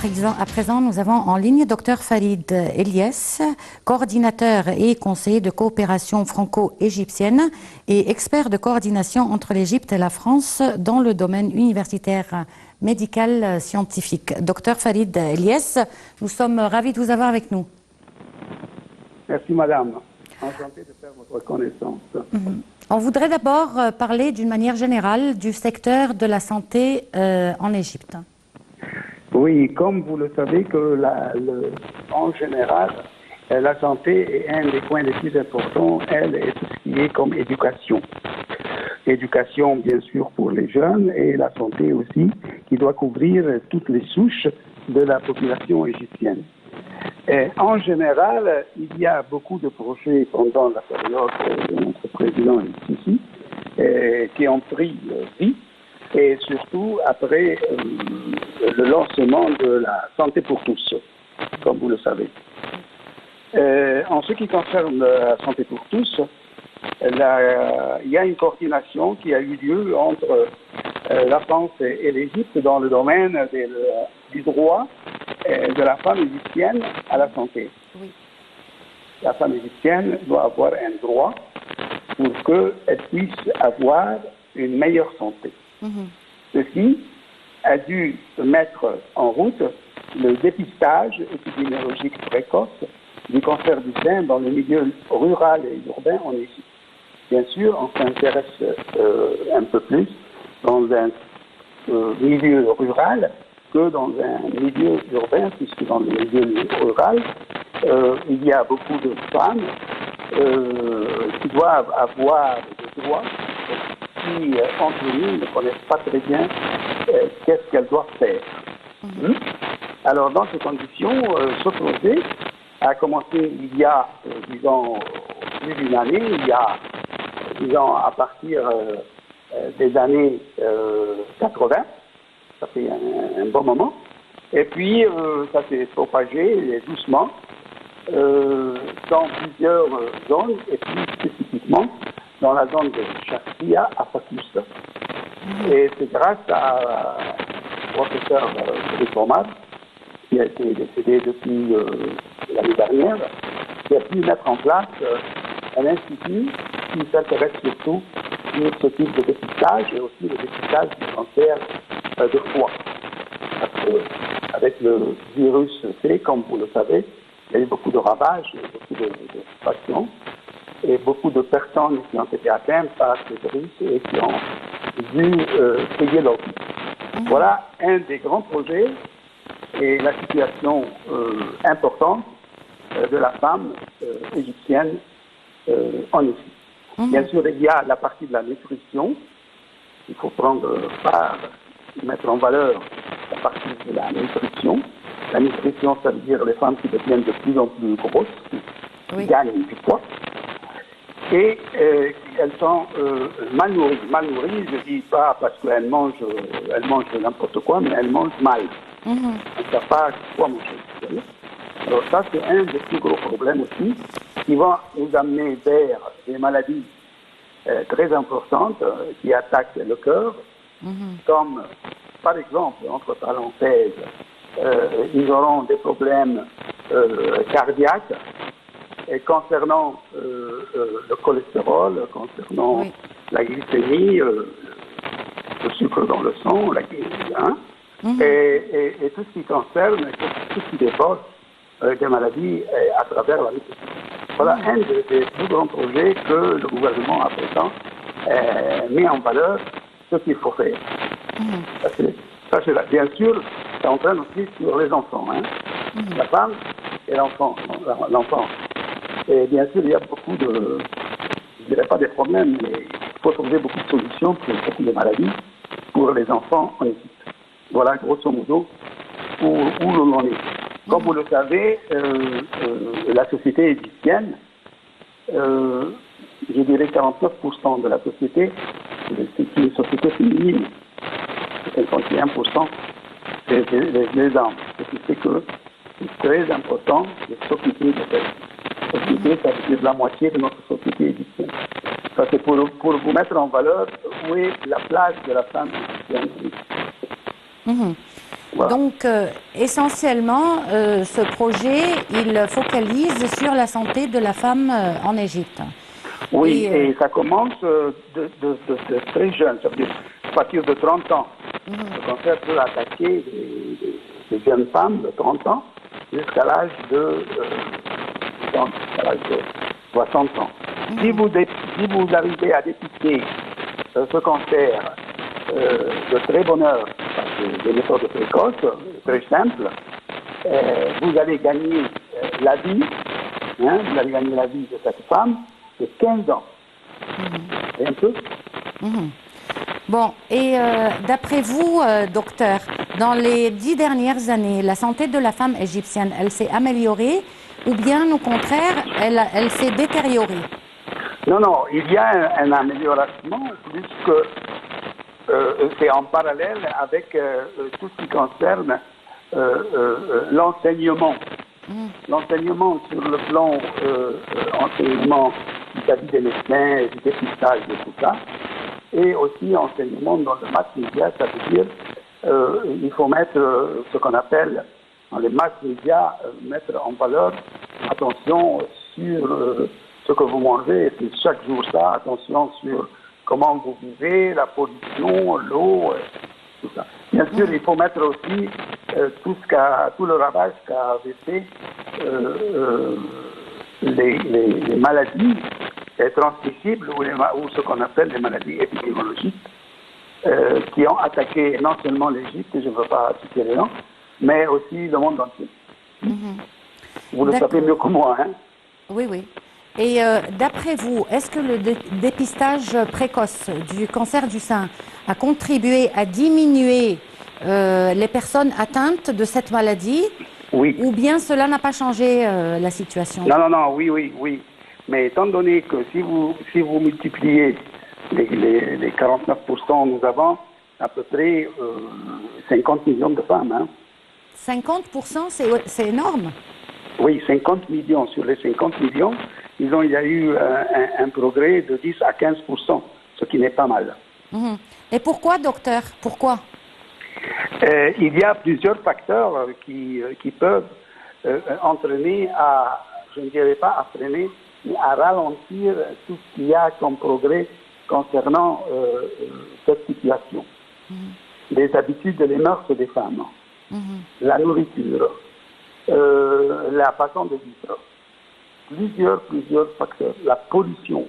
À présent, nous avons en ligne Dr Farid Eliès, coordinateur et conseiller de coopération franco-égyptienne et expert de coordination entre l'Égypte et la France dans le domaine universitaire médical scientifique. Dr Farid Eliès, nous sommes ravis de vous avoir avec nous. Merci madame, enchanté de faire votre connaissance. On voudrait d'abord parler d'une manière générale du secteur de la santé en Égypte. Oui, comme vous le savez, que en général, la santé est un des points les plus importants, elle, et tout ce qui est comme éducation. Éducation, bien sûr, pour les jeunes, et la santé aussi, qui doit couvrir toutes les souches de la population égyptienne. Et en général, il y a beaucoup de projets pendant la période de notre président ici, qui ont pris vie, et surtout après le lancement de la santé pour tous, comme vous le savez. En ce qui concerne la santé pour tous, il y a une coordination qui a eu lieu entre la France et l'Égypte dans le domaine du droit de la femme égyptienne à la santé. Oui. La femme égyptienne doit avoir un droit pour qu'elle puisse avoir une meilleure santé. Ceci a dû mettre en route le dépistage épidémiologique précoce du cancer du sein dans le milieu rural et urbain en Égypte. Bien sûr, on s'intéresse un peu plus dans un milieu rural que dans un milieu urbain, puisque dans le milieu rural, il y a beaucoup de femmes qui doivent avoir des droits qui, entre nous, ne connaissent pas très bien qu'est-ce qu'elles doivent faire. Alors, dans ces conditions, ce projet a commencé il y a, disons, plus d'une année, il y a, disons, à partir des années 80, ça fait un bon moment, et puis ça s'est propagé doucement dans plusieurs zones, et plus spécifiquement dans la zone de Chassia à Fakus. Et c'est grâce à professeur Frédéric Omar, qui a été décédé depuis l'année dernière, qui a pu mettre en place un institut qui s'intéresse surtout sur ce type de dépistage et aussi le dépistage du cancer de foie. Parce qu'avec le virus C, comme vous le savez, il y a eu beaucoup de ravages, beaucoup de patients et beaucoup de personnes qui ont été atteintes par ce virus et qui ont dû payer leur vie. Voilà un des grands projets et la situation importante de la femme égyptienne en Égypte. Bien sûr, il y a la partie de la nutrition. Il faut prendre part, mettre en valeur la partie de la nutrition. La nutrition, ça veut dire les femmes qui deviennent de plus en plus grosses, qui gagnent du poids. Et elles sont mal nourries. Mal nourries, je ne dis pas parce qu'elles mangent n'importe quoi, mais elles mangent mal. Elles ne savent pas quoi manger. Alors ça, c'est un des plus gros problèmes aussi, qui va nous amener vers des maladies très importantes qui attaquent le cœur, comme, par exemple, entre parenthèses, ils auront des problèmes cardiaques, et concernant le cholestérol, concernant la glycémie, le sucre dans le sang, la glycémie, et tout ce qui concerne, tout ce qui déborde des maladies à travers la nutrition. Voilà un des plus grands projets que le gouvernement a présent mis en valeur ce qu'il faut faire. Ça, c'est là. Bien sûr, ça entraîne aussi sur les enfants, la femme et l'enfant. Et bien sûr, il y a beaucoup de, je ne dirais pas des problèmes, mais il faut trouver beaucoup de solutions pour beaucoup de maladies pour les enfants en Égypte. Voilà, grosso modo, où l'on en est. Comme vous le savez, la société égyptienne, je dirais 49% de la société, c'est une société féminine. 51% les hommes. Ce qui fait que c'est très important de s'occuper de cette société, ça veut dire la moitié de notre société égyptienne. Ça, c'est pour vous mettre en valeur où est la place de la femme égyptienne. Voilà. Donc, essentiellement, ce projet, il focalise sur la santé de la femme en Égypte. Oui, et ça commence de très jeune, ça veut dire à partir de 30 ans. Le cancer peut attaquer des jeunes femmes de 30 ans jusqu'à l'âge de 60 ans. Si vous arrivez à dépister ce cancer de très bonne heure, par des méthodes précoces, très simples, vous allez gagner la vie, vous allez gagner la vie de cette femme de 15 ans. Et un peu. Bon, et d'après vous, docteur, dans les 10 dernières années, la santé de la femme égyptienne, elle s'est améliorée ou bien au contraire, elle s'est détériorée? Non, il y a un amélioration puisque c'est en parallèle avec tout ce qui concerne l'enseignement. L'enseignement sur le plan enseignement vis-à-vis des médecins, du dépistage et tout ça, et aussi enseignement dans le mass média, ça veut dire il faut mettre ce qu'on appelle dans les mass médias, mettre en valeur, attention sur ce que vous mangez, et puis chaque jour ça, attention sur comment vous vivez, la pollution, l'eau, tout ça. Bien sûr, il faut mettre aussi tout le ravage qu'avaient fait les maladies transmissibles ou ce qu'on appelle les maladies épidémiologiques qui ont attaqué non seulement l'Égypte, je ne veux pas citer les noms, mais aussi le monde entier. Vous le savez mieux que moi, hein? Oui, oui. Et d'après vous, est-ce que le dépistage précoce du cancer du sein a contribué à diminuer les personnes atteintes de cette maladie? Oui. Ou bien cela n'a pas changé la situation? Non, oui. Mais étant donné que si vous multipliez les 49%, nous avons à peu près 50 millions de femmes. Hein. 50%, c'est énorme. Oui, 50 millions. Sur les 50 millions, il y a eu un progrès de 10 à 15%, ce qui n'est pas mal. Et pourquoi, docteur? Pourquoi? Il y a plusieurs facteurs qui peuvent entraîner à, je ne dirais pas à freiner, mais à ralentir tout ce qu'il y a comme progrès concernant cette situation. Les habitudes et les mœurs des femmes, la nourriture, la façon de vivre, plusieurs facteurs. La pollution.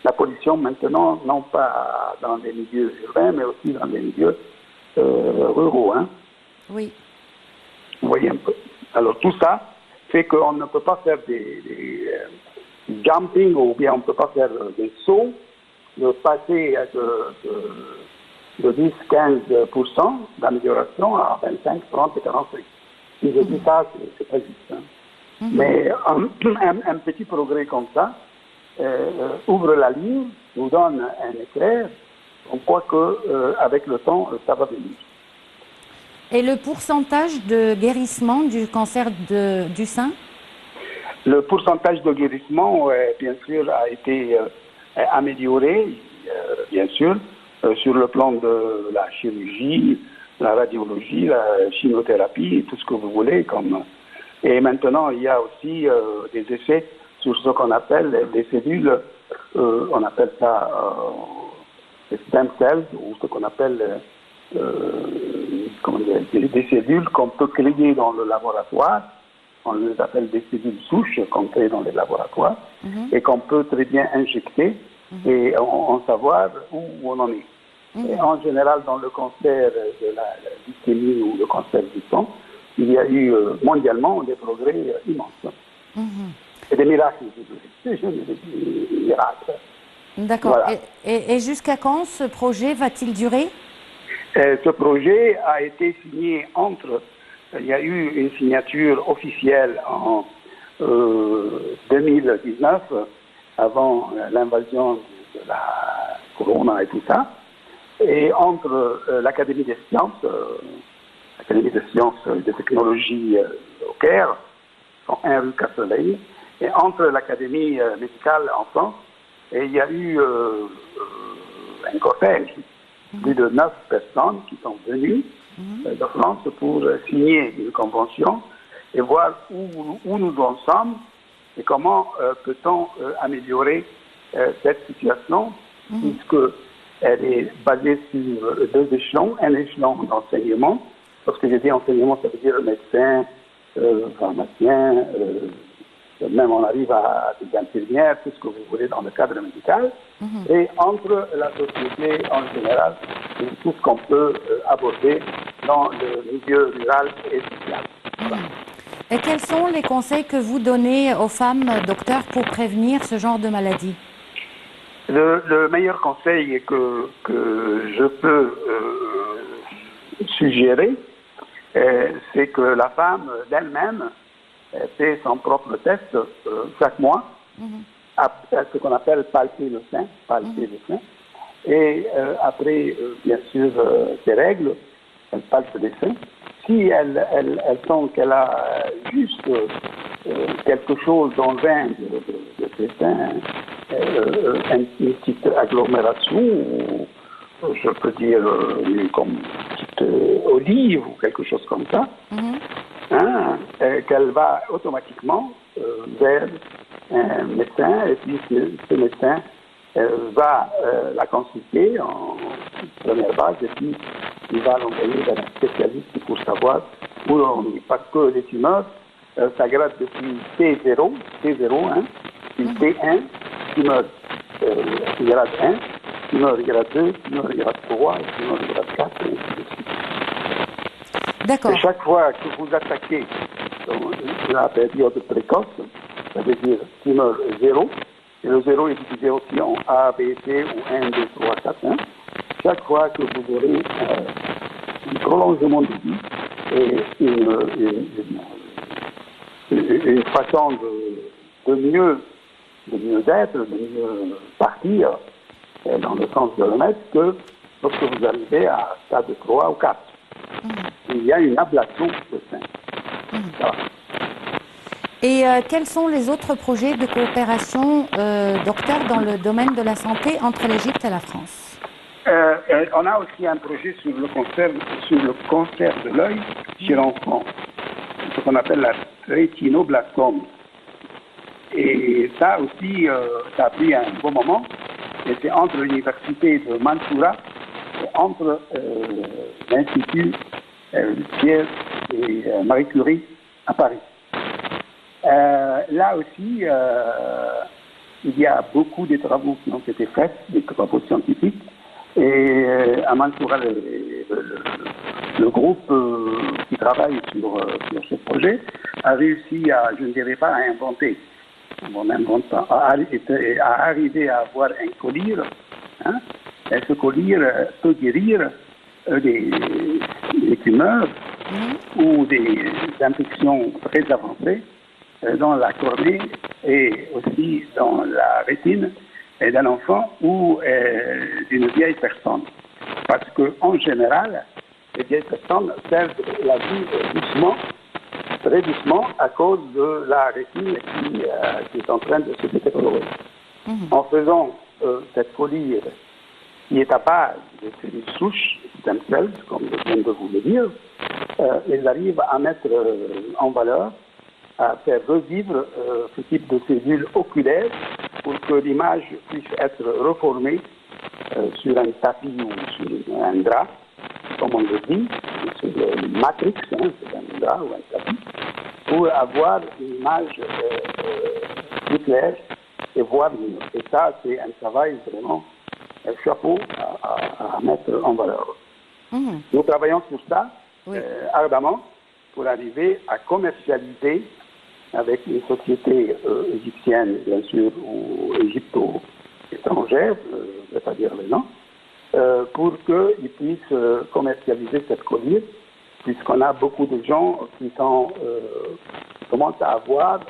La pollution maintenant, non pas dans les milieux urbains, mais aussi dans les milieux ruraux. Hein. Oui. Vous voyez un peu. Alors tout ça fait qu'on ne peut pas faire des jumping ou bien on ne peut pas faire des sauts, de passer de 10-15% d'amélioration à 25, 30 et 45. Si je dis ça, c'est pas juste. Hein. Mais un petit progrès comme ça ouvre la ligne, nous donne un éclair, on croit qu'avec le temps, ça va venir. Et le pourcentage de guérissement du cancer du sein? Le pourcentage de guérissement, bien sûr, a été amélioré, bien sûr, sur le plan de la chirurgie, la radiologie, la chimiothérapie, tout ce que vous voulez. Et maintenant, il y a aussi des essais sur ce qu'on appelle des cellules, on appelle ça des stem cells, ou ce qu'on appelle des cellules qu'on peut créer dans le laboratoire. On les appelle des cellules souches qu'on crée dans les laboratoires et qu'on peut très bien injecter et en savoir où on en est. Et en général, dans le cancer de la leucémie ou le cancer du sang, il y a eu mondialement des progrès immenses. Et des miracles, je dirais. Des miracles. D'accord. Voilà. Et jusqu'à quand ce projet va-t-il durer? Ce projet a été signé il y a eu une signature officielle en 2019, avant l'invasion de la corona et tout ça, et entre l'Académie des sciences, l'Académie des sciences et des technologies au Caire, en 1 rue Cassoleil, et entre l'Académie médicale en France, et il y a eu un cortège, plus de 9 personnes qui sont venues de France pour signer une convention et voir où nous en sommes et comment peut-on améliorer cette situation, puisqu'elle est basée sur deux échelons. Un échelon d'enseignement. Lorsque je dis enseignement, ça veut dire médecin, pharmacien, même on arrive à des infirmières, tout ce que vous voulez dans le cadre médical, et entre la société en général, et tout ce qu'on peut aborder dans le milieu rural et social. Voilà. Et quels sont les conseils que vous donnez aux femmes, docteur, pour prévenir ce genre de maladie? Le meilleur conseil que je peux suggérer, c'est que la femme d'elle-même fait son propre test chaque mois, ce qu'on appelle palper le sein, et après, bien sûr, ses règles, elle palpe les seins. Si elle sent qu'elle a juste quelque chose dans le vin de ses seins, une petite agglomération, ou je peux dire comme une petite olive ou quelque chose comme ça, qu'elle va automatiquement vers un médecin, et puis ce médecin va la consulter en première base, et puis il va l'envoyer vers un spécialiste pour savoir où l'on est. Parce que les tumeurs s'aggravent depuis T0, puis T1, tumeur grade 1, tumeur grade 2, tumeur grade 3, tumeur grade 4, et ainsi de suite. D'accord. Et chaque fois que vous attaquez dans la période précoce, ça veut dire tumeur 0, et le 0 est divisé aussi en A, B, C ou 1, 2, 3, 4, 1. Chaque fois que vous aurez un prolongement de vie et une façon de mieux d'être, de mieux partir dans le sens de le mettre, que lorsque vous arrivez à stade 3 ou 4. Il y a une ablation de sein. Voilà. Et quels sont les autres projets de coopération, docteur, dans le domaine de la santé entre l'Égypte et la France? On a aussi un projet sur le cancer de l'œil chez l'enfant, ce qu'on appelle la rétinoblastome. Et ça aussi, ça a pris un bon moment. Et c'est entre l'université de Mansoura et entre l'Institut Pierre et Marie Curie à Paris. Là aussi, il y a beaucoup de travaux qui ont été faits, des travaux scientifiques. Et à Mansoura, le groupe qui travaille sur ce projet a réussi à, je ne dirais pas à inventer, à arriver à avoir un collyre. Et ce collyre peut guérir des tumeurs ou des infections très avancées dans la cornée et aussi dans la rétine d'un enfant ou d'une vieille personne. Parce qu'en général, les vieilles personnes perdent la vie doucement, très doucement, à cause de la rétine qui est en train de se détériorer. En faisant cette collyre qui est à base de cellules souches, stem cells, comme je viens de vous le dire, ils arrivent à mettre en valeur, à faire revivre ce type de cellules oculaires pour que l'image puisse être reformée sur un tapis ou sur un drap, comme on le dit, sur le matrix, c'est un drap ou un tapis, pour avoir une image plus claire et voir mieux. Et ça, c'est un travail vraiment, un chapeau à mettre en valeur. Nous travaillons sur ça ardemment pour arriver à commercialiser avec une société égyptienne, bien sûr, ou égypto-étrangère, je ne vais pas dire les noms, pour qu'ils puissent commercialiser cette collyre, puisqu'on a beaucoup de gens qui commencent à avoir,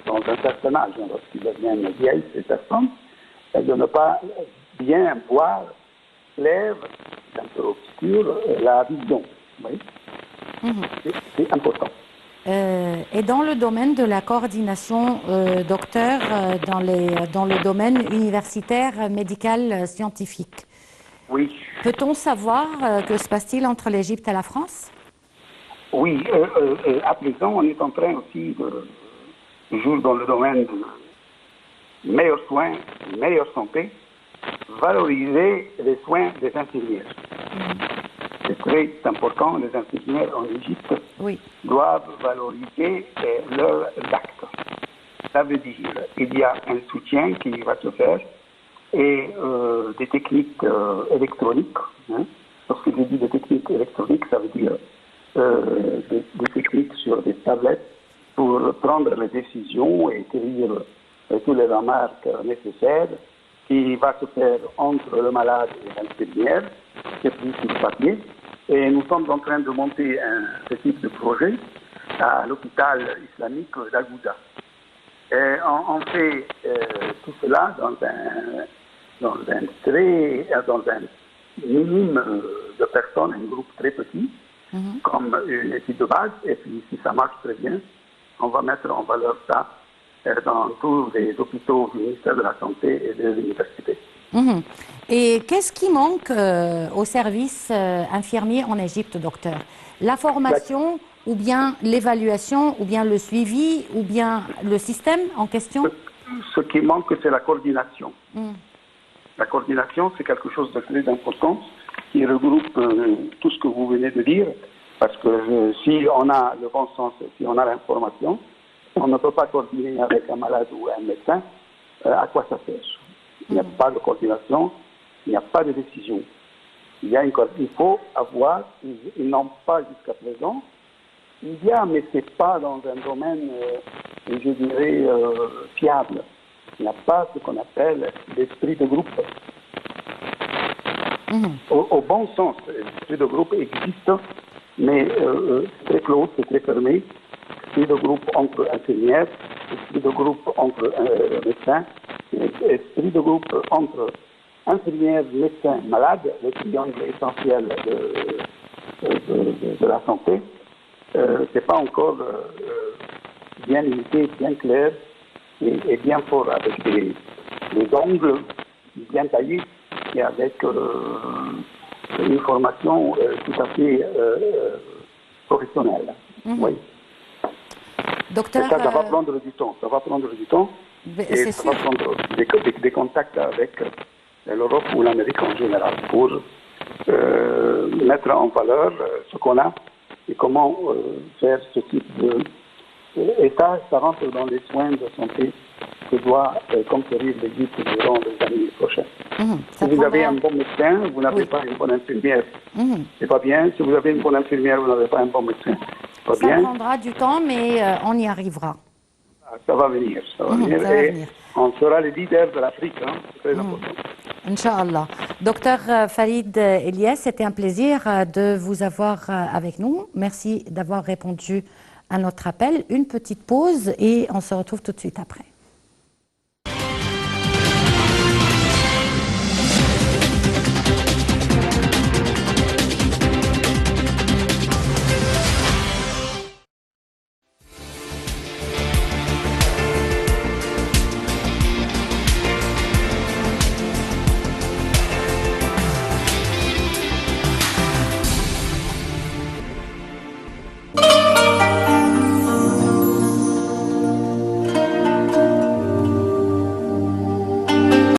dans un certain âge, lorsqu'ils deviennent vieilles, ces personnes, de ne pas bien voir clair, un peu obscur, la vision. Oui. C'est important. Et dans le domaine de la coordination, docteur, dans le domaine universitaire, médical, scientifique, Oui, Peut-on savoir que se passe-t-il entre l'Égypte et la France? oui. À présent, on est en train aussi de, toujours dans le domaine de meilleurs soins, meilleure santé, valoriser les soins des infirmières. C'est très important, les infirmières en Égypte Oui. doivent valoriser leurs actes. Ça veut dire qu'il y a un soutien qui va se faire et des techniques électroniques. Hein. Lorsque je dis des techniques électroniques, ça veut dire des techniques sur des tablettes pour prendre les décisions et écrire toutes les remarques nécessaires qui va se faire entre le malade et l'infirmière, c'est pris sur papier. Et nous sommes en train de monter ce type de projet à l'hôpital islamique d'Aghouda. Et on fait tout cela dans un minimum de personnes, un groupe très petit, comme une étude de base. Et puis, si ça marche très bien, on va mettre en valeur ça dans tous les hôpitaux du ministère de la Santé et de l'université. Et qu'est-ce qui manque au service infirmier en Égypte, docteur? La formation, ou bien l'évaluation, ou bien le suivi, ou bien le système en question? Ce qui manque, c'est la coordination. La coordination, c'est quelque chose de très important qui regroupe tout ce que vous venez de dire, parce que si on a le bon sens, si on a l'information, on ne peut pas coordonner avec un malade ou un médecin. À quoi ça sert? Il n'y a pas de coordination, il n'y a pas de décision. Il faut avoir, ils n'ont pas jusqu'à présent. Il y a, mais ce n'est pas dans un domaine, je dirais, fiable. Il n'y a pas ce qu'on appelle l'esprit de groupe. Au bon sens, l'esprit de groupe existe, mais c'est très clos, c'est très fermé. Esprit de groupe entre infirmières, esprit de groupe entre médecins, esprit de groupe entre infirmières, médecins, malades, le triangle essentiel de la santé. C'est pas encore bien limité, bien clair et bien fort, avec des angles bien taillés et avec une formation tout à fait professionnelle. Oui. Docteur, ça va prendre du temps. Ça va prendre du temps. Et ça va prendre des contacts avec l'Europe ou l'Amérique en général pour mettre en valeur ce qu'on a et comment faire ce type de... Et ça rentre dans les soins de santé que doit conquérir l'Égypte durant les années prochaines. Si vous avez un bon médecin, vous n'avez pas une bonne infirmière. C'est pas bien. Si vous avez une bonne infirmière, vous n'avez pas un bon médecin. Ça prendra du temps, mais on y arrivera. Ça va venir. Ça va venir. On sera les leaders de l'Afrique. C'est très important. Inch'Allah. Docteur Farid Eliès, c'était un plaisir de vous avoir avec nous. Merci d'avoir répondu à notre appel. Une petite pause et on se retrouve tout de suite après.